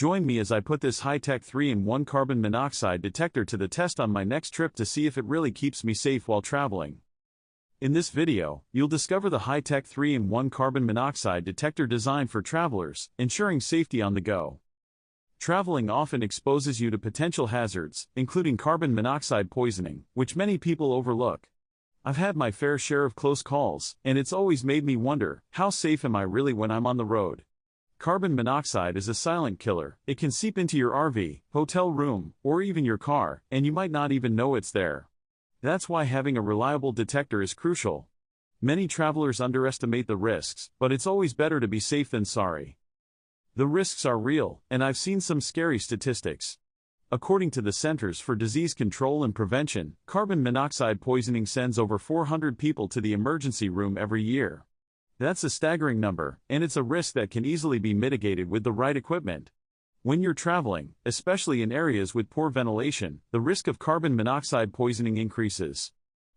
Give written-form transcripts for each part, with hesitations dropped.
Join me as I put this high-tech 3-in-1 carbon monoxide detector to the test on my next trip to see if it really keeps me safe while traveling. In this video, you'll discover the high-tech 3-in-1 carbon monoxide detector designed for travelers, ensuring safety on the go. Traveling often exposes you to potential hazards, including carbon monoxide poisoning, which many people overlook. I've had my fair share of close calls, and it's always made me wonder, how safe am I really when I'm on the road? Carbon monoxide is a silent killer. It can seep into your RV, hotel room, or even your car, and you might not even know it's there. That's why having a reliable detector is crucial. Many travelers underestimate the risks, but it's always better to be safe than sorry. The risks are real, and I've seen some scary statistics. According to the Centers for Disease Control and Prevention, carbon monoxide poisoning sends over 400 people to the emergency room every year. That's a staggering number, and it's a risk that can easily be mitigated with the right equipment. When you're traveling, especially in areas with poor ventilation, the risk of carbon monoxide poisoning increases.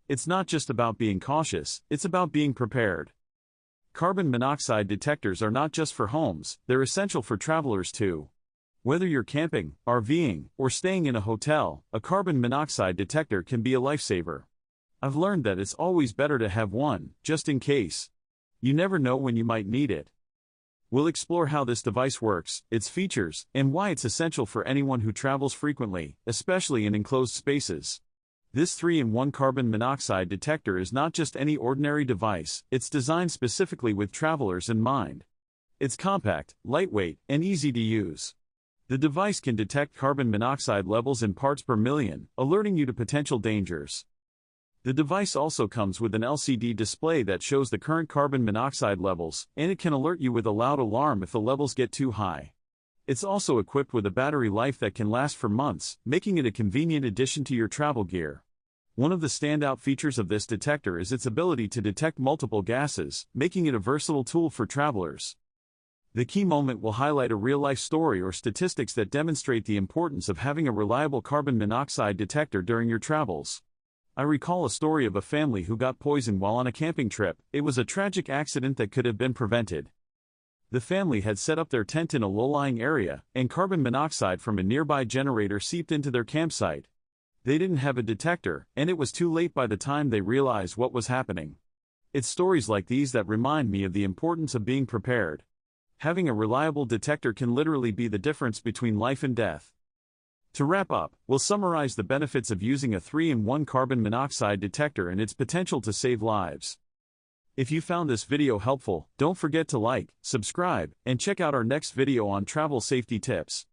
It's not just about being cautious, it's about being prepared. Carbon monoxide detectors are not just for homes, they're essential for travelers too. Whether you're camping, RVing, or staying in a hotel, a carbon monoxide detector can be a lifesaver. I've learned that it's always better to have one, just in case. You never know when you might need it. We'll explore how this device works, its features, and why it's essential for anyone who travels frequently, especially in enclosed spaces. This 3-in-1 carbon monoxide detector is not just any ordinary device, it's designed specifically with travelers in mind. It's compact, lightweight, and easy to use. The device can detect carbon monoxide levels in parts per million, alerting you to potential dangers. The device also comes with an LCD display that shows the current carbon monoxide levels, and it can alert you with a loud alarm if the levels get too high. It's also equipped with a battery life that can last for months, making it a convenient addition to your travel gear. One of the standout features of this detector is its ability to detect multiple gases, making it a versatile tool for travelers. The key moment will highlight a real-life story or statistics that demonstrate the importance of having a reliable carbon monoxide detector during your travels. I recall a story of a family who got poisoned while on a camping trip. It was a tragic accident that could have been prevented. The family had set up their tent in a low-lying area, and carbon monoxide from a nearby generator seeped into their campsite. They didn't have a detector, and it was too late by the time they realized what was happening. It's stories like these that remind me of the importance of being prepared. Having a reliable detector can literally be the difference between life and death. To wrap up, we'll summarize the benefits of using a 3-in-1 carbon monoxide detector and its potential to save lives. If you found this video helpful, don't forget to like, subscribe, and check out our next video on travel safety tips.